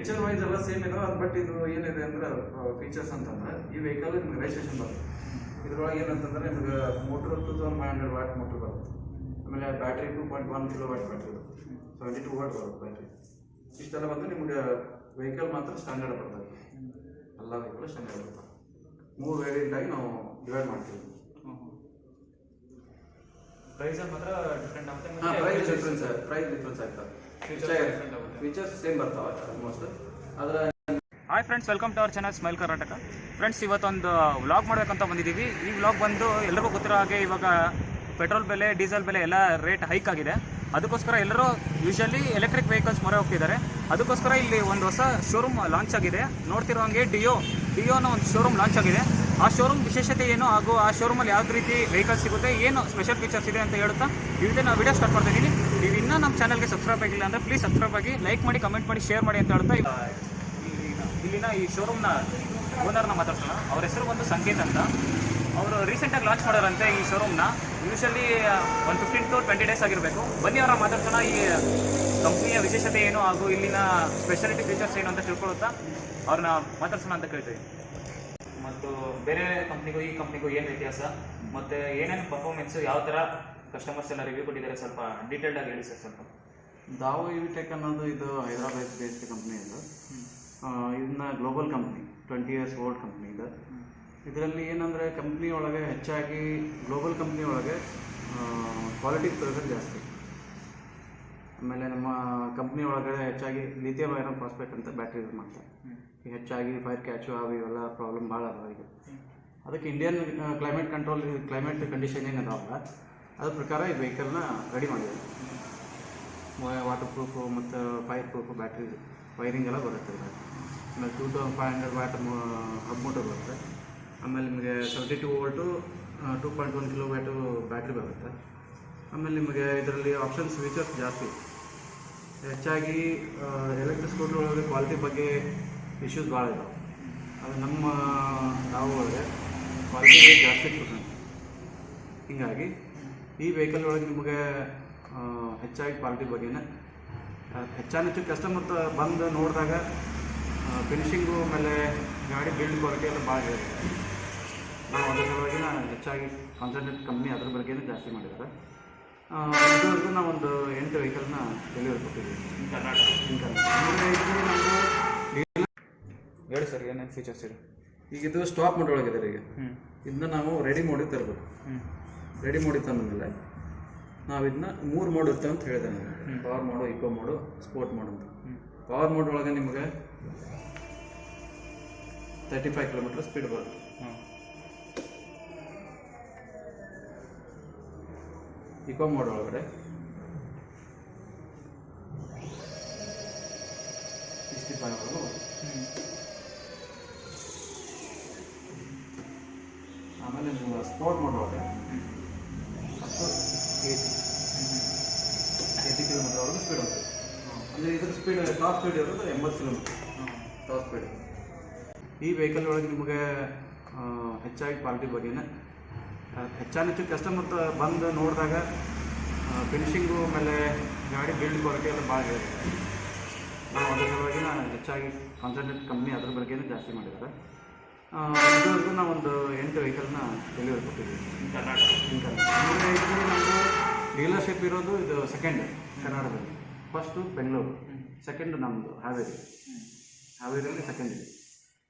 Feature wise ಎಲ್ಲ same ಇದೆ, but ಇದು ಏನಿದೆ ಅಂದ್ರೆ ಫೀಚರ್ಸ್ ಅಂತಂದ್ರೆ ಈ ವೆಹಿಕಲ್ ನಿಮ್ಗೆ ರಿಜಿಸ್ಟ್ರೇಷನ್ ಬರುತ್ತೆ. ಇದ್ರೊಳಗೆ ಏನಂತಂದ್ರೆ ನಿಮ್ಗೆ ಮೋಟರ್ 2500 ವಾಟ್ ಮೋಟರ್ ಬರುತ್ತೆ. ಆಮೇಲೆ ಬ್ಯಾಟ್ರಿ 2.1 ಕಿಲೋ ವಾಟ್ ಬ್ಯಾಟ್ರಿ ಬರುತ್ತೆ, 72 ವಾಟ್ ಬರುತ್ತೆ ಬ್ಯಾಟ್ರಿ. ಇಷ್ಟೆಲ್ಲ ಬಂದು ನಿಮ್ಗೆ ವೆಹಿಕಲ್ ಮಾತ್ರ ಸ್ಟ್ಯಾಂಡರ್ಡ್ ಬರ್ತದೆ. ಎಲ್ಲ ವೆಹಿಕಲ್ ಸ್ಟ್ಯಾಂಡರ್ಡ್ ಬರ್ತದೆ. 3 ವೇರಿಯಂಟ್ ಆಗಿ ನಾವು ಡಿವೈಡ್ ಮಾಡ್ತೀವಿ. ಪ್ರೈಸ್ ಮಾತ್ರ ಡಿಫ್ರೆಂಟ್ ಆಗುತ್ತೆ. ಪ್ರೈಸ್ ಡಿಫ್ರೆನ್ಸ್ ಆಗ್ತದೆ. ಫೀಚರ್ಸ್ ಸೇಮ್ ಬರ್ತಾವೆ ಆಲ್ಮೋಸ್ಟ್. ಆದರೆ hi friends, welcome to our channel smile Karnataka. Friends, ಇವತ್ತೊಂದು ವ್ಲಾಗ್ ಮಾಡಬೇಕಂತ ಬಂದಿದ್ದೀವಿ. ಈ ವ್ಲಾಗ್ ಬಂದು ಎಲ್ಲರಿಗೂ ಗೊತ್ತಿರೋ ಹಾಗೆ ಇವಾಗ ಪೆಟ್ರೋಲ್ ಬೆಲೆ, ಡೀಸೆಲ್ ಬೆಲೆ ಎಲ್ಲ ರೇಟ್ ಹೈಕ್ ಆಗಿದೆ. ಅದಕ್ಕೋಸ್ಕರ ಎಲ್ಲರೂ ಯೂಶಲಿ ಎಲೆಕ್ಟ್ರಿಕ್ ವೆಹಿಕಲ್ಸ್ ಮೊರೆ ಹೋಗ್ತಿದ್ದಾರೆ. ಅದಕ್ಕೋಸ್ಕರ ಇಲ್ಲಿ ಒಂದು ಹೊಸ ಶೋರೂಮ್ ಲಾಂಚ್ ಆಗಿದೆ. ನೋಡ್ತಿರೋ ಹಾಗೆ ಡಿಯೋನ ಒಂದು ಶೋರೂಮ್ ಲಾಂಚ್ ಆಗಿದೆ. ಆ ಶೋರೂಮ್ ವಿಶೇಷತೆ ಏನು ಹಾಗೂ ಆ ಶೋರೂಮಲ್ಲಿ ಯಾವ ರೀತಿ ವೆಹಿಕಲ್ ಸಿಗುತ್ತೆ, ಏನು ಸ್ಪೆಷಲ್ ಫೀಚರ್ಸ್ ಇದೆ ಅಂತ ಹೇಳುತ್ತಾ ನಾವು ವಿಡಿಯೋ ಸ್ಟಾರ್ಟ್ ಮಾಡ್ತಾ ಇದ್ದೀನಿ. ನೀವು ಇನ್ನೂ ನಮ್ಮ ಚಾನಲ್ಗೆ ಸಬ್ಸ್ಕ್ರೈಬ್ ಆಗಿಲ್ಲ ಅಂದರೆ ಪ್ಲೀಸ್ ಸಬ್ಸ್ಕ್ರೈಬ್ ಆಗಿ, ಲೈಕ್ ಮಾಡಿ, ಕಮೆಂಟ್ ಮಾಡಿ, ಶೇರ್ ಮಾಡಿ ಅಂತ ಹೇಳ್ತಾ ಇಲ್ಲಿನ ಈ ಶೋರೂಮ್ನ ಓನರ್ನ ಮಾತಾಡ್ಸೋಣ. ಅವ್ರ ಹೆಸರು ಬಂದು ಸಂಗೀತ್ ಅಂತ. ಅವರು ರೀಸೆಂಟಾಗಿ ಲಾಂಚ್ ಮಾಡೋರಂತೆ ಈ ಶೋರೂಮ್ನ. ಯೂಶಲಿ 15 to 20 ಡೇಸ್ ಆಗಿರಬೇಕು. ಬನ್ನಿ ಅವರ ಮಾತಾಡ್ಸೋಣ. ಈ ಕಂಪ್ನಿಯ ವಿಶೇಷತೆ ಏನು ಹಾಗೂ ಇಲ್ಲಿನ ಸ್ಪೆಷಾಲಿಟಿ ಫೀಚರ್ಸ್ ಏನು ಅಂತ ತಿಳ್ಕೊಳ್ಳುತ್ತಾ ಅವ್ರನ್ನ ಮಾತಾಡ್ಸೋಣ ಅಂತ ಕೇಳ್ತೀವಿ. ಮತ್ತು ಬೇರೆ ಕಂಪ್ನಿಗೂ ಈ ಕಂಪ್ನಿಗೂ ಏನು ವ್ಯತ್ಯಾಸ, ಮತ್ತು ಏನೇನು ಪರ್ಫಾರ್ಮೆನ್ಸು, ಯಾವ ಥರ ಕಸ್ಟಮರ್ಸ್ ಎಲ್ಲ ರಿವ್ಯೂ ಕೊಟ್ಟಿದ್ದಾರೆ, ಸ್ವಲ್ಪ ಡೀಟೇಲ್ಡಾಗಿ ಹೇಳಿ ಸರ್. ಸ್ವಲ್ಪ ದಾವೋ ಇವಿಟೆಕ್ ಅನ್ನೋದು ಇದು ಹೈದರಾಬಾದ್ ಬೇಸ್ಡ್ ಕಂಪ್ನಿ. ಇದು ಇದನ್ನ global company, 20 years old company ಇದು. ಇದರಲ್ಲಿ ಏನಂದರೆ ಕಂಪ್ನಿ ಒಳಗೆ ಹೆಚ್ಚಾಗಿ ಗ್ಲೋಬಲ್ ಕಂಪ್ನಿ ಒಳಗೆ ಕ್ವಾಲಿಟಿ ಪ್ರೆಸರ್ ಜಾಸ್ತಿ. ಆಮೇಲೆ ನಮ್ಮ ಕಂಪ್ನಿ ಒಳಗಡೆ ಹೆಚ್ಚಾಗಿ ಲಿಥಿಯಂ ಐರನ್ ಫಾಸ್ಫೇಟ್ ಅಂತ ಬ್ಯಾಟ್ರಿ ಯೂಸ್ ಮಾಡ್ತಾರೆ. ಹೆಚ್ಚಾಗಿ ಫೈರ್ ಕ್ಯಾಚು ಅವು ಇವೆಲ್ಲ ಪ್ರಾಬ್ಲಮ್ ಭಾಳ ಅದಾವ ಈಗ. ಅದಕ್ಕೆ ಇಂಡಿಯನ್ ಕ್ಲೈಮೇಟ್ ಕಂಡೀಷನ್ ಏನಿದಾವಲ್ಲ ಅದ್ರ ಪ್ರಕಾರ ಈ ವೆಹಿಕಲ್ನ ರೆಡಿ ಮಾಡಿದೆ. ವಾಟರ್ ಪ್ರೂಫು ಮತ್ತು ಫೈರ್ ಪ್ರೂಫು ಬ್ಯಾಟ್ರಿ ವೈರಿಂಗ್ ಎಲ್ಲ ಬರುತ್ತೆ. ಆಮೇಲೆ 2500 ವಾಟ್ ಹಬ್ ಮೋಟರ್ ಬರುತ್ತೆ. ಆಮೇಲೆ ನಿಮಗೆ 72 ವೋಲ್ಟು 2.1 ಕಿಲೋ ವ್ಯಾಟು ಬ್ಯಾಟ್ರಿ ಬರುತ್ತೆ. ಆಮೇಲೆ ನಿಮಗೆ ಇದರಲ್ಲಿ ಆಪ್ಷನ್ಸ್ ಫೀಚರ್ಸ್ ಜಾಸ್ತಿ. ಹೆಚ್ಚಾಗಿ ಎಲೆಕ್ಟ್ರಿಕ್ ಸ್ಕೂಟರ್ ಒಳಗೆ ಕ್ವಾಲಿಟಿ ಬಗ್ಗೆ ಇಶ್ಯೂಸ್ ಭಾಳ ಇದಾವೆ. ಅದು ನಮ್ಮ ನಾವು ಒಳಗೆ ಕ್ವಾಲಿಟಿ ಜಾಸ್ತಿ ಕೊಡ್ತಾರೆ. ಹೀಗಾಗಿ ಈ ವೆಹಿಕಲ್ ಒಳಗೆ ನಿಮಗೆ ಹೆಚ್ಚಾಗಿ ಕ್ವಾಲಿಟಿ ಬಗ್ಗೆನೇ ಹೆಚ್ಚು ಕಸ್ಟಮರ್ ಬಂದು ನೋಡಿದಾಗ ಫಿನಿಷಿಂಗು ಆಮೇಲೆ ಗಾಡಿ ಬಿಲ್ಡ್ ಕ್ವಾಲಿಟಿ ಎಲ್ಲ ಭಾಳ ಇರುತ್ತೆ. ನಾವು ಅದ್ರ ಸಲುವಾಗಿ ಹೆಚ್ಚಾಗಿ ಕಾನ್ಸಂಟ್ರೇಟ್ ಕಂಪ್ನಿ ಅದ್ರ ಬಗ್ಗೆನೇ ಜಾಸ್ತಿ ಮಾಡಿದ್ದಾರೆ. ಇದುವರೆಗೂ ನಾವೊಂದು 8 ವೆಹಿಕಲ್ನ ಡೆಲಿವರಿ ಕೊಟ್ಟಿದ್ದೀವಿ ಹೇಳಿ ಸರ್, ಏನೇನು ಫೀಚರ್ಸ್ ಇದೆ? ಈಗ ಇದು ಸ್ಟಾಕ್ ಮೋಡ್ ಒಳಗಿದೆ. ಈಗ ಇದನ್ನ ನಾವು ರೆಡಿ ಮೋಡಿಗೆ ತರಬೇಕು. ರೆಡಿ ಮೋಡಿಗೆ ತಂದಮೇಲೆ ನಾವು ಇದನ್ನ 3 ಮೋಡ್ ಇರ್ತವೆ ಅಂತ ಹೇಳಿದೆ ನಾನು. Power mode, eco mode, sport mode ಅಂತ. ಪವರ್ ಮೋಡ್ ಒಳಗೆ ನಿಮಗೆ 35 ಕಿಲೋಮೀಟರ್ ಸ್ಪೀಡ್ ಬರುತ್ತೆ. ಇಕೋ ಮೋಡ್ ಒಳಗಡೆ 65 ವರೆಗೂ. ಆಮೇಲೆ ನೀವು ಸ್ಪೋರ್ಟ್ ಮೋಡ್ ಒಳಗೆ 80 ಕಿಲೋಮೀಟರ್ ವರೆಗೂ ಸ್ಪೀಡ್ ಹೋಗ್ತದೆ. ಅಂದರೆ ಇದ್ರ ಸ್ಪೀಡ್ ಟಾಪ್ ಸ್ಪೀಡ್ ಇರೋದು 80 ಕಿಲೋಮೀಟರ್ ಟಾಪ್ ಸ್ಪೀಡ್. ಈ ವೆಹಿಕಲ್ ಒಳಗೆ ನಿಮಗೆ ಹೆಚ್ಚಾಗಿ ಕ್ವಾಲಿಟಿ ಬಗ್ಗೆನೇ ಹೆಚ್ಚು ಕಸ್ಟಮರ್ ಬಂದು ನೋಡಿದಾಗ ಫಿನಿಷಿಂಗು ಆಮೇಲೆ ಗಾಡಿ ಬಿಲ್ಡ್ ಕ್ವಾಲಿಟಿ ಎಲ್ಲ ಭಾಳ ಇರುತ್ತೆ. ನಾವು ಅದ್ರ ಸಲುವಾಗಿ ಹೆಚ್ಚಾಗಿ ಕಾನ್ಸಂಟ್ರೇಟ್ ಕಂಪ್ನಿ ಅದ್ರ ಬಗ್ಗೆನೇ ಜಾಸ್ತಿ ಮಾಡಿದ್ದಾರೆ. ಇದುವರೆಗೂ ನಾವೊಂದು 8 ವೆಹಿಕಲ್ನ ಡೆಲಿವರಿ ಕೊಟ್ಟಿದ್ದೀವಿ ಅಂದರೆ ಇದರಲ್ಲಿ ನಮ್ಮದು ಡೀಲರ್ಶಿಪ್ ಇರೋದು ಇದು ಸೆಕೆಂಡ್ ಕರ್ನಾಟಕದಲ್ಲಿ. ಫಸ್ಟು ಬೆಂಗಳೂರು, ಸೆಕೆಂಡ್ ನಮ್ಮದು ಹಾವೇರಿಯಲ್ಲಿ ಸೆಕೆಂಡ್ ಇದೆ.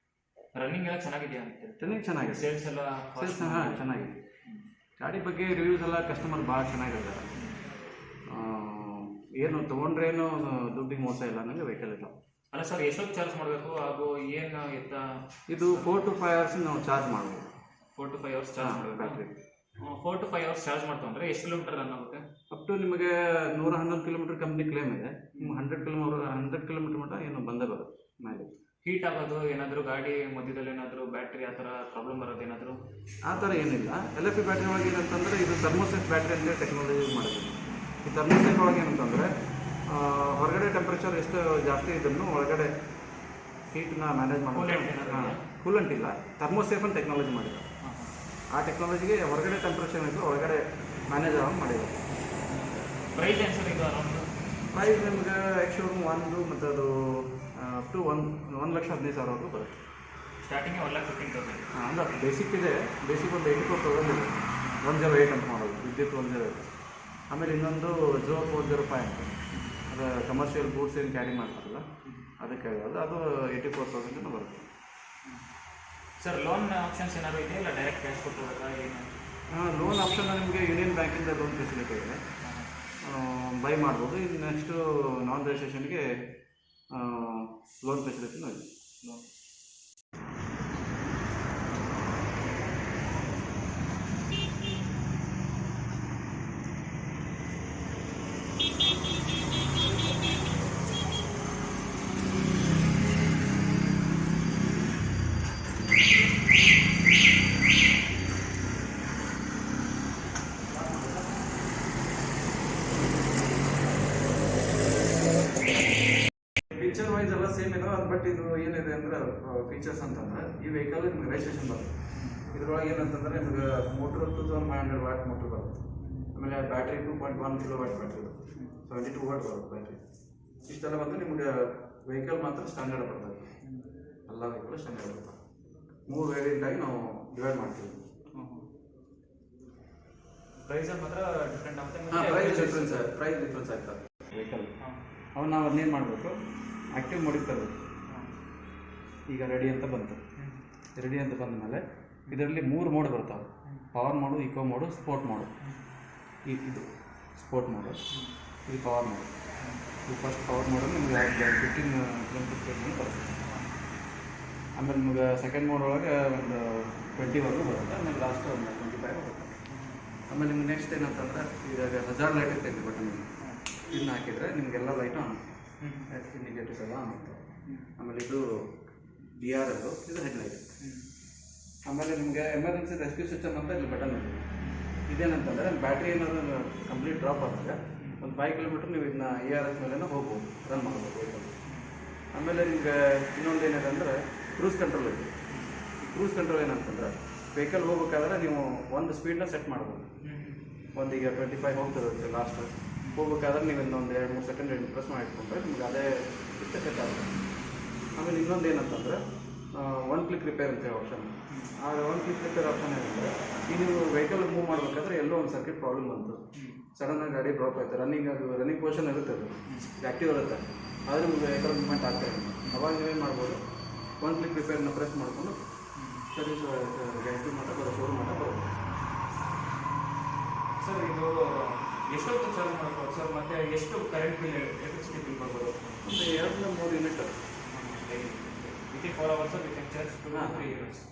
ರನ್ನಿಂಗ್ ಎಲ್ಲ ಚೆನ್ನಾಗಿದೆಯಾ ಅಂತ? ರನ್ನಿಂಗ್ ಚೆನ್ನಾಗಿದೆ. ಸೇಲ್ಸ್ ಚೆನ್ನಾಗಿದೆ. ಗಾಡಿ ಬಗ್ಗೆ ರಿವ್ಯೂಸ್ ಎಲ್ಲ ಕಸ್ಟಮರ್ ಭಾಳ ಚೆನ್ನಾಗಿದ್ದಾರೆ. ಏನು ತೊಗೊಂಡ್ರೇನು ದುಡ್ಡಿಗೆ ಮೋಸ ಇಲ್ಲ ನನಗೆ ವೆಹಿಕಲ್ ಇಲ್ಲ. ಅಲ್ಲ ಸರ್, ಎಷ್ಟೊತ್ತು ಚಾರ್ಜ್ ಮಾಡಬೇಕು ಹಾಗೂ ಏನು ಎತ್ತ? ಇದು 4 to 5 hours ನಾವು ಚಾರ್ಜ್ ಮಾಡ್ಬೋದು. 4 to 5 hours ಚಾರ್ಜ್ ಮಾಡಬೇಕು ಬ್ಯಾಟ್ರಿ. 4 to 5 hours ಚಾರ್ಜ್ ಮಾಡ್ತು ಅಂದರೆ ಎಷ್ಟು ಕಿಲೋಮೀಟರ್ ರನ್ ಆಗುತ್ತೆ? ಅಪ್ ಟು ನಿಮಗೆ 111 ಕಿಲೋಮೀಟರ್ ಕಂಪ್ನಿ ಕ್ಲೇಮ್ ಇದೆ. ನಿಮ್ಗೆ 100 ಕಿಲೋಮೀಟರ್ ಮಟ್ಟ ಏನು ಬಂದೇ ಬರುತ್ತೆ ಮೇಲೆ. ಹೀಟ್ ಆಗೋದು ಏನಾದರೂ, ಗಾಡಿ ಮಧ್ಯದಲ್ಲಿ ಏನಾದರೂ ಬ್ಯಾಟ್ರಿ ಆ ಥರ ಪ್ರಾಬ್ಲಮ್ ಬರೋದು ಏನಾದರೂ? ಆ ಥರ ಏನಿಲ್ಲ. LFP ಬ್ಯಾಟ್ರಿ ಒಳಗೆ ಏನಂತಂದರೆ ಇದು ಥರ್ಮೋಸೆಟ್ ಬ್ಯಾಟ್ರಿ ಅಂತ ಟೆಕ್ನಾಲಜಿ ಯೂಸ್ ಮಾಡಿದ್ದೀವಿ. ಈ ಥರ್ಮೋಸೆಟ್ ಒಳಗೆ ಏನಂತಂದರೆ ಹೊರಗಡೆ ಟೆಂಪ್ರೇಚರ್ ಎಷ್ಟು ಜಾಸ್ತಿ ಇದನ್ನು ಒಳಗಡೆ ಹೀಟ್ನ ಮ್ಯಾನೇಜ್ ಮಾಡೋದು. ಕೂಲೆಂಟ್ ಇಲ್ಲ, ಥರ್ಮೋಸೇಫ್ ಅಂತ ಟೆಕ್ನಾಲಜಿ ಮಾಡಿದ್ದಾರೆ. ಆ ಟೆಕ್ನಾಲಜಿಗೆ ಹೊರಗಡೆ ಟೆಂಪ್ರೇಚರ್ ಇದ್ದು ಒಳಗಡೆ ಮ್ಯಾನೇಜ್ ಆಗಿ ಮಾಡಿದ್ದಾರೆ. ಪ್ರೈಸ್ ಏನು ಸರ್ ಇದು? ಅರೌಂಡ್ ಪ್ರೈಸ್ ನಿಮ್ಗೆ ಎಕ್ಸ್ ಶೋರೂಮ್ 1 ಮತ್ತು ಅದು ಅಪ್ ಟು 1,15,000 ಬರುತ್ತೆ. ಸ್ಟಾರ್ಟಿಂಗ್ 1,15,000. ಅಂದರೆ ಬೇಸಿಕ್ ಇದೆ, ಬೇಸಿಕ್ ಒಂದು 84,000 ಇದೆ. 108 ಅಂತ ಮಾಡೋದು, ವಿದ್ಯುತ್ 108. ಆಮೇಲೆ ಇನ್ನೊಂದು 0405 ಅಂತ, ಅದು ಕಮರ್ಷಿಯಲ್ ಗೂಡ್ಸ್ ಏನು ಕ್ಯಾರಿ ಮಾಡ್ತಾರಲ್ಲ ಅದಕ್ಕೆ ಆಗೋದು, ಅದು 84,000 ಬರುತ್ತೆ. ಸರ್ ಲೋನ್ ಆಪ್ಷನ್ಸ್ ಏನಾದ್ರು ಇದೆಯಾ ಇಲ್ಲ ಡೈರೆಕ್ಟ್ ಕ್ಯಾಶ್ ಕೊಡ್ಬೋದಾ ಏನು? ಲೋನ್ ಆಪ್ಷನ್ ನಿಮಗೆ ಯೂನಿಯನ್ ಬ್ಯಾಂಕಿಂದ ಲೋನ್ ಫೆಸಿಲಿಟಿ ಇದೆ, ಬೈ ಮಾಡ್ಬೋದು. ಇನ್ನು ನೆಕ್ಸ್ಟು ನಾನ್ ರಿಜಿಸ್ಟ್ರೇಷನ್ಗೆ ಲೋನ್ ಫೆಸಿಲಿಟಿನೂ ಇದೆ. ಫೀಚರ್ ವೈಸ್ ಎಲ್ಲ ಸೇಮ್ ಇದೆ, ಬಟ್ ಇದು ಏನಿದೆ ಅಂದರೆ ಫೀಚರ್ಸ್ ಅಂತಂದ್ರೆ ಈ ವೆಹಿಕಲ್ ನಿಮ್ಗೆ ರಿಜಿಸ್ಟ್ರೇಷನ್ ಬರುತ್ತೆ. ಇದ್ರೊಳಗೆ ಏನಂತಂದರೆ ನಿಮ್ಗೆ ಮೋಟ್ರ್ 2500 ವಾಟ್ ಮೋಟ್ರ್ ಬರುತ್ತೆ. ಆಮೇಲೆ ಬ್ಯಾಟ್ರಿ 2.1 kW ಬ್ಯಾಟ್ರಿ ಬರುತ್ತೆ, 72 ವಾಟ್ ಬರುತ್ತೆ ಬ್ಯಾಟ್ರಿ. ಇಷ್ಟೆಲ್ಲ ಬಂದು ನಿಮ್ಗೆ ವೆಹಿಕಲ್ ಮಾತ್ರ ಸ್ಟ್ಯಾಂಡರ್ಡ್ ಬರ್ತದೆ, ಎಲ್ಲ ವೆಹಿಕಲ್ ಸ್ಟ್ಯಾಂಡರ್ಡ್ ಬರ್ತದೆ. 3 ವೇರಿಯಂಟಾಗಿ ನಾವು ಡಿವೈಡ್ ಮಾಡ್ತೀವಿ. ಪ್ರೈಸಲ್ಲಿ ಮಾತ್ರ ಡಿಫ್ರೆಂಟ್ ಆಗುತ್ತೆ. ಪ್ರೈಸ್ ಡಿಫ್ರೆನ್ಸ್ ಆಗ್ತದೆ ವೆಹಿಕಲ್. ಅವು ನಾವು ಅದನ್ನೇನು ಮಾಡಬೇಕು, ಆ್ಯಕ್ಟಿವ್ ಮೋಡಿಗೆ ತರಬೇಕು. ಈಗ ರೆಡಿ ಅಂತ ಬಂತು, ರೆಡಿ ಅಂತ ಬಂದ ಮೇಲೆ ಇದರಲ್ಲಿ 3 ಮೋಡ್ ಬರ್ತಾವೆ: power mode, eco mode, sport mode. ಇದು ಸ್ಪೋರ್ಟ್ ಮೋಡು, ಇದು ಪವರ್ ಮೋಡು. ಇದು ಫಸ್ಟ್ ಪವರ್ ಮೋಡಲ್ಲಿ ನಿಮ್ಗೆ 15 km ಬರುತ್ತೆ. ಆಮೇಲೆ ನಿಮ್ಗೆ ಸೆಕೆಂಡ್ ಮೋಡ್ ಒಳಗೆ ಒಂದು 20ವರೆಗೂ ಬರುತ್ತೆ. ಆಮೇಲೆ ಲಾಸ್ಟ್ ಒಂದು 25 ಬರುತ್ತೆ. ಆಮೇಲೆ ನಿಮ್ಗೆ ನೆಕ್ಸ್ಟ್ ಏನಂತಂದ್ರೆ ಇವಾಗ ಹಜಾರ್ಡ್ ಲೈಟ್ ಇರ್ತೈತಿ ಬಟನ್, ಇದನ್ನ ಹಾಕಿದರೆ ನಿಮಗೆಲ್ಲ ಲೈಟು ಆನ್, ಇಂಡಿಕೇಟರ್ಸ್ ಎಲ್ಲ ಆನ್ ಆಗ್ತವೆ. ಆಮೇಲೆ ಇದು DRL, ಇದು ಹೆಡ್ಲೈಟ್. ಆಮೇಲೆ ನಿಮಗೆ ಎಮರ್ಜೆನ್ಸಿ ರೆಸ್ಕ್ಯೂ ಸಿಸ್ಟಮ್ ಅಂತ ಇಲ್ಲಿ ಬಟನ್ ಇದೆ. ಇದೇನಂತಂದರೆ ಬ್ಯಾಟ್ರಿ ಏನಾದರೂ ಕಂಪ್ಲೀಟ್ ಡ್ರಾಪ್ ಆದಾಗ ಒಂದು 5 km ನೀವು ಇದನ್ನ ARS ಮೇಲೆನೂ ಹೋಗ್ಬೋದು, ರನ್ ಮಾಡ್ಬೋದು ವೆಹಿಕಲ್. ಆಮೇಲೆ ನಿಮಗೆ ಇನ್ನೊಂದು ಏನಿದೆ ಅಂದರೆ ಕ್ರೂಸ್ ಕಂಟ್ರೋಲ್ ಇದೆ. ಈ ಕ್ರೂಸ್ ಕಂಟ್ರೋಲ್ ಏನಂತಂದ್ರೆ ವೆಹಿಕಲ್ ಹೋಗ್ಬೇಕಾದ್ರೆ ನೀವು ಒಂದು ಸ್ಪೀಡ್ನ ಸೆಟ್ ಮಾಡ್ಬೋದು. ಈಗ 25 ಹೋಗ್ತಿರುತ್ತೆ ಲಾಸ್ಟ್, ಹೋಗ್ಬೇಕಾದ್ರೆ ನೀವು ಇನ್ನೊಂದು 2-3 ಸೆಕೆಂಡ್ ಪ್ರೆಸ್ ಮಾಡಿ ಇಟ್ಕೊಂಡ್ರೆ ನಿಮ್ಗೆ ಅದೇ ಸೆಟ್ ಆಗುತ್ತೆ. ಆಮೇಲೆ ಇನ್ನೊಂದು ಏನಂತಂದರೆ 1 ಕ್ಲಿಕ್ ರಿಪೇರ್ ಅಂತ ಆಪ್ಷನ್. ಆ 1 ಕ್ಲಿಕ್ ರಿಪೇರ್ ಆಪ್ಷನ್ ಏನಂದರೆ ಈಗ ನೀವು ವೆಹಿಕಲ್ ಮೂವ್ ಮಾಡಬೇಕಾದ್ರೆ ಎಲ್ಲೋ ಒಂದು ಸರ್ಕ್ಯೂಟ್ ಪ್ರಾಬ್ಲಮ್ ಬಂತು, ಸಡನ್ನಾಗಿ ಗಾಡಿ ಡ್ರಾಪ್ ಆಯಿತು, ರನ್ನಿಂಗ್ ಪೊಸಿಷನ್ ಇರುತ್ತೆ, ಅದು ಆ್ಯಕ್ಟಿವ್ ಇರುತ್ತೆ, ಆದರೆ ನಿಮ್ಗೆ ವೆಹಿಕಲ್ ಮೂವ್ಮೆಂಟ್ ಆಗ್ತಾಯಿಲ್ಲ. ಅವಾಗ ನೀವೇನು ಮಾಡ್ಬೋದು, 1 ಕ್ಲಿಕ್ ರಿಪೇರ್ನ ಪ್ರೆಸ್ ಮಾಡಿಕೊಂಡು ಸರ್ವಿಸ್ ಆ್ಯಕ್ಟಿವ್ ಮಟ್ಟ ಬರೋ ಶೋರೂಮ್ ಮಟ್ಟ ಬರುತ್ತೆ. ಸರ್ ಇದು ಎಷ್ಟೊತ್ತು ಚಾರ್ಜ್ ಮಾಡ್ಬೋದು ಸರ್, ಮತ್ತು ಎಷ್ಟು ಕರೆಂಟ್ ಬಿಲ್, ಎಲೆಕ್ಟ್ರಿಸಿಟಿ ಬಿಲ್ ಬರ್ಬೋದು? ಒಂದು 2-3 unit within 4 hours we can charge 2-3 units.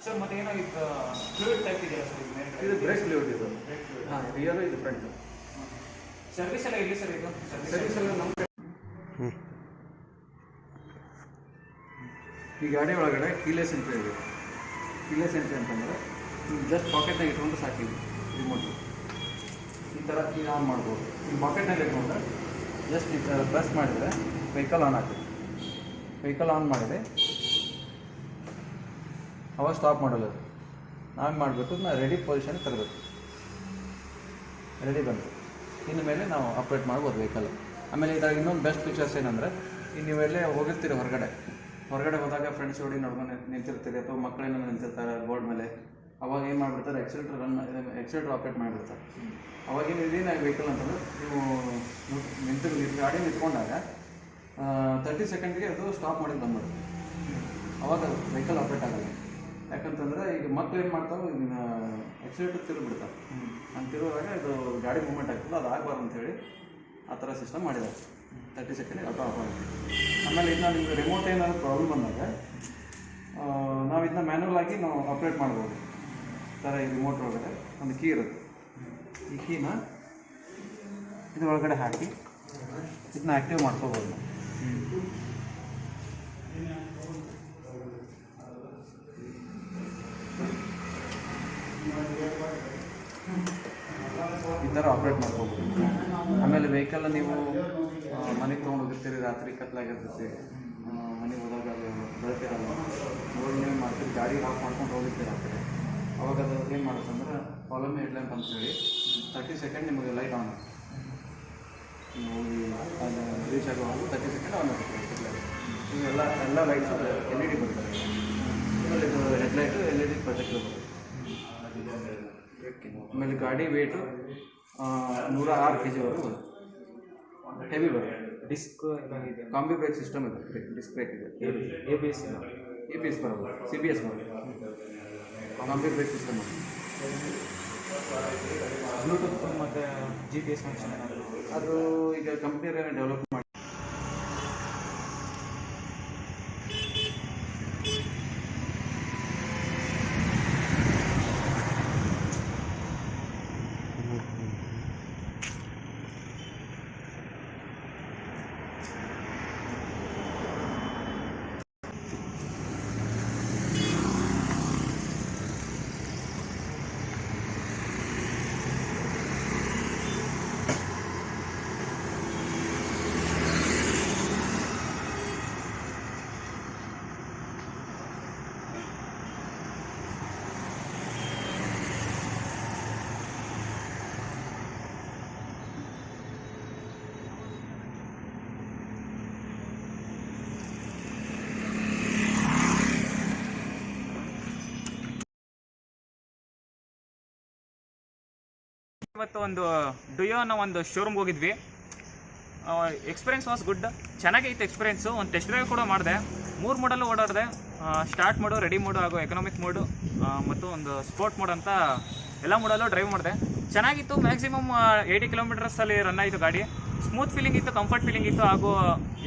Sir ಮತ್ತೆ ಏನೋ ಇದು ಫ್ಲೂಯಿಡ್ ಟೈಪ್ ಇದೆಯಲ್ಲ ಸರ್, ಇದು ಬ್ರೇಕ್ ಫ್ಲೂಯಿಡ್, ಇದು ರಿಯರ್, ಇದು ಫ್ರಂಟ್. ಸರ್ವಿಸ್ ಎಲ್ಲ ಇಲ್ಲಿ ಸರ್, ಇದು ಸರ್ವಿಸ್ ಎಲ್ಲ ನಮ್ಮ ಈ ಗಾಡಿ ಒಳಗಡೆ ಕೀಲೆಸ್ ಎಂಟ್ರಿ ಇದೆ. ಕೀಲೆಸ್ ಎಂಟ್ರಿ ಅಂತಂದರೆ ಜಸ್ಟ್ ಪಾಕೆಟ್ನಾಗ ಇಟ್ಕೊಂಡು ಸಾಕಿದ್ವಿ, ರಿಮೋಟ್ ಈ ಥರ ಈಗ ಆನ್ ಮಾಡ್ಬೋದು. ಈ ಪಾಕೆಟ್ನಲ್ಲಿ ಇಟ್ಕೊಂಡ್ರೆ ಜಸ್ಟ್ ಈ ಥರ ಪ್ರೆಸ್ ಮಾಡಿದರೆ ವೆಹಿಕಲ್ ಆನ್ ಆಗ್ತದೆ. ವೆಹಿಕಲ್ ಆನ್ ಮಾಡಿದೆ ಅವಾಗ ಸ್ಟಾಪ್ ಮಾಡಲ್ಲ, ನಾವೇನು ಮಾಡಬೇಕು, ನಾವು ರೆಡಿ ಪೊಸಿಷನ್ ತರಬೇಕು. ರೆಡಿ ಬಂತು, ಇನ್ನು ಮೇಲೆ ನಾವು ಆಪ್ರೇಟ್ ಮಾಡ್ಬೋದು ವೆಹಿಕಲ್. ಆಮೇಲೆ ಇದ್ರಾಗ ಇನ್ನೊಂದು ಬೆಸ್ಟ್ ಫೀಚರ್ಸ್ ಏನಂದರೆ, ಈಗ ನೀವೆಲ್ಲೇ ಹೋಗಿರ್ತೀರಿ ಹೊರಗಡೆ ಹೋದಾಗ ಫ್ರೆಂಡ್ಸ್ ಜೋಡಿ ನೋಡ್ಕೊಂಡು ನಿಂತಿರ್ತೀರಿ, ಅಥವಾ ಮಕ್ಕಳೇನೋ ನಿಂತಿರ್ತಾರೆ ಬೋರ್ಡ್ ಮೇಲೆ, ಅವಾಗ ಏನು ಮಾಡಿಬಿಡ್ತಾರೆ, ಎಕ್ಸಲೇಟರ್ ಆಪ್ರೇಟ್ ಮಾಡಿಬಿಡ್ತಾರೆ. ಅವಾಗೇನು ಇದೇನು ವೆಹಿಕಲ್ ಅಂತಂದ್ರೆ ನೀವು ಗಾಡಿ ನಿಂತ್ಕೊಂಡಾಗ 30 ಸೆಕೆಂಡ್ಗೆ ಅದು ಸ್ಟಾಪ್ ಮಾಡಿದ್ದು ಬಂದ್ಬಿಡುತ್ತೆ. ಅವಾಗ ವೆಹಿಕಲ್ ಆಪ್ರೇಟ್ ಆಗಲ್ಲ. ಯಾಕಂತಂದರೆ ಈಗ ಮಕ್ಳು ಏನು ಮಾಡ್ತಾವೆ, ಇದನ್ನ ಎಕ್ಸಲೇಟರ್ ತಿರುಗಿಬಿಡ್ತಾರೆ. ಹಂಗೆ ತಿರುಗುವಾಗ ಇದು ಗಾಡಿ ಮೂವ್ಮೆಂಟ್ ಆಗ್ತದೆ, ಅದು ಆಗಬಾರ್ದು ಅಂತೇಳಿ ಆ ಥರ ಸಿಸ್ಟಮ್ ಮಾಡಿದ್ದಾರೆ. 30 ಸೆಕೆಂಡಿಗೆ ಆಟೋ ಆಫ್ ಆಗುತ್ತೆ. ಆಮೇಲೆ ಇದನ್ನ ನಿಮ್ಗೆ ರಿಮೋಟ್ ಏನಾದರೂ ಪ್ರಾಬ್ಲಮ್ ಬಂದಾಗ ನಾವು ಇದನ್ನ ಮ್ಯಾನ್ಯಲ್ ಆಗಿ ನಾವು ಆಪ್ರೇಟ್ ಮಾಡ್ಬೋದು. ಥರ ಈ ರಿಮೋಟ್ ಒಳಗಡೆ ಒಂದು ಕೀ ಇರುತ್ತೆ, ಈ ಕೀನ ಇದು ಒಳಗಡೆ ಹಾಕಿ ಇದನ್ನ ಆ್ಯಕ್ಟಿವ್ ಮಾಡ್ಕೋಬೋದು. ಈ ಥರ ಆಪ್ರೇಟ್ ಮಾಡ್ಕೋಬೋದು. ಆಮೇಲೆ ವೆಹಿಕಲ್ ನೀವು ಮನೆಗೆ ತೊಗೊಂಡು ಹೋಗಿರ್ತೀರಿ, ರಾತ್ರಿ ಕತ್ಲಾಗಿರ್ತೈತಿ, ಮನೆಗೆ ಹೋದಾಗ ಅದು ಬೆಳಕಿರಲ್ಲ, ನೋಡಿ ನೀವು ಮಾಡ್ತೀರಿ, ಗಾಡಿ ಆಫ್ ಮಾಡ್ಕೊಂಡು ಹೋಗಿರ್ತೀರಿ ಆ ಕಡೆ, ಅವಾಗ ಅದು ಏನು ಮಾಡುತ್ತಂದ್ರೆ ಫಾಲೋ ಮಿ ಹೆಡ್ ಲ್ಯಾಂಪ್ ಅಂತೇಳಿ 30 ಸೆಕೆಂಡ್ ನಿಮಗೆ ಲೈಟ್ ಆನ್. ಹೋಗಿ ಅಲ್ಲಿ ರೀಚ್ ಆಗುವಾಗ 30 ಸೆಕೆಂಡ್ ಆನ್ ಆಗುತ್ತೆ ಇವೆಲ್ಲ ಲೈಟ್ಸು LED ಬರ್ತದೆ. ಆಮೇಲೆ ಇದು ಹೆಡ್ಲೈಟು LED ಪ್ರೊಜೆಕ್ಟರ್ ಬರುತ್ತೆ. ಆಮೇಲೆ ಗಾಡಿ ವೇಟು 106 kg ವರೆಗೂ ಬರುತ್ತೆ. ಹೆವಿ ಬರುತ್ತೆ. ಡಿಸ್ಕ್ ಎಲ್ಲ ಇದೆ. ಕಾಂಬಿ ಬ್ರೇಕ್ ಸಿಸ್ಟಮ್ ಇದೆ. ಡಿಸ್ಕ್ ಬ್ರೇಕ್ ಇದೆ. ABS ಬರೋದು. CBS ಬರೋದು. ಕಾಂಬಿ ಬ್ರೇಕ್ ಸಿಸ್ಟಮ್ ಬ್ಲೂಟೂತ್ ಮತ್ತು GPS ಫಂಕ್ಷನ್ ಏನಾದರೂ ಅದು ಈಗ ಕಂಪ್ನಿಯವ್ರೇ ಡೆವಲಪ್ ಮಾಡಿ ಇವತ್ತು ಒಂದು ಡುಯೋ ಅನ್ನೋ ಒಂದು ಶೋರೂಮ್ಗೆ ಹೋಗಿದ್ವಿ. Experience was good. ಚೆನ್ನಾಗೈತೆ ಎಕ್ಸ್ಪೀರಿಯೆನ್ಸು. ಒಂದು ಟೆಸ್ಟ್ ಡ್ರೈವ್ ಕೂಡ ಮಾಡಿದೆ. 3 ಮೋಡಲ್ಲೂ ಓಡಾಡಿದೆ. ಸ್ಟಾರ್ಟ್ ಮೋಡು, ರೆಡಿ ಮೋಡು ಹಾಗೂ ಎಕನಾಮಿಕ್ ಮೋಡು ಮತ್ತು ಒಂದು ಸ್ಪೋರ್ಟ್ ಮೋಡ್ ಅಂತ ಎಲ್ಲ ಮೋಡಲ್ಲೂ ಡ್ರೈವ್ ಮಾಡಿದೆ. ಚೆನ್ನಾಗಿತ್ತು. ಮ್ಯಾಕ್ಸಿಮಮ್ 80 ಕಿಲೋಮೀಟರ್ಸಲ್ಲಿ ರನ್ ಆಯಿತು ಗಾಡಿ. ಸ್ಮೂತ್ ಫೀಲಿಂಗ್ ಇತ್ತು, ಕಂಫರ್ಟ್ ಫೀಲಿಂಗ್ ಇತ್ತು ಹಾಗೂ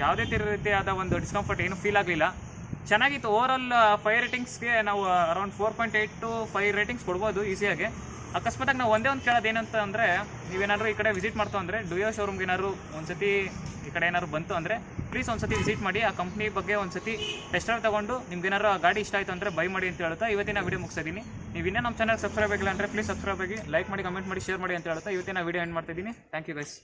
ಯಾವುದೇ ರೀತಿಯಾದ ಒಂದು ಡಿಸ್ಕಂಫರ್ಟ್ ಏನು ಫೀಲ್ ಆಗಲಿಲ್ಲ. ಚೆನ್ನಾಗಿತ್ತು. ಓವರಾಲ್ 5 ರೇಟಿಂಗ್ಸ್ಗೆ ನಾವು ಅರೌಂಡ್ 4.8 to 5 ರೇಟಿಂಗ್ಸ್ ಕೊಡ್ಬೋದು ಈಸಿಯಾಗಿ. ಅಕಸ್ಮಾತಾಗಿ ನಾವು ಒಂದೇ ಒಂದು ಕೇಳೋದು ಏನಂತ ಅಂದರೆ, ನೀವೇನಾದರೂ ಈ ಕಡೆ ವಿಸಿಟ್ ಮಾಡ್ತು ಅಂದರೆ ಡುಯೋ ಶೋರೂಮ್ಗೆ ಏನಾದ್ರು ಒಂದ್ಸತಿ ಈ ಕಡೆ ಏನಾದ್ರು ಬಂತು ಅಂದರೆ ಪ್ಲೀಸ್ ಒಂದ್ಸತಿ ವಿಸಿಟ್ ಮಾಡಿ. ಆ ಕಂಪ್ನಿ ಬಗ್ಗೆ ಒಂದ್ಸತಿ ಟೆಸ್ಟ್ ಡ್ರೈವ್ ತೊಗೊಂಡು ನಿಮ್ಗೆ ಏನಾರು ಆ ಗಾಡಿ ಇಷ್ಟ ಆಯಿತು ಅಂದರೆ ಬೈ ಮಾಡಿ ಅಂತ ಹೇಳ್ತಾ ಇವತ್ತಿನ ವಿಡಿಯೋ ಮುಗಿಸಿದ್ದೀನಿ. ನೀವು ಇನ್ನೇ ನಮ್ಮ ಚಾನಲ್ ಸಬ್ಸ್ಕ್ರೈಬ್ ಆಗಿಲ್ಲ ಅಂದರೆ ಪ್ಲೀಸ್ ಸಬ್ಸ್ಕ್ರೈಬ್ ಆಗಿ, ಲೈಕ್ ಮಾಡಿ, ಕಮೆಂಟ್ ಮಾಡಿ, ಶೇರ್ ಮಾಡಿ ಅಂತ ಹೇಳ್ತಾ ಇವತ್ತಿನ ವಿಡಿಯೋ ಎಂಡ್ ಮಾಡ್ತಿದ್ದೀನಿ. Thank you guys.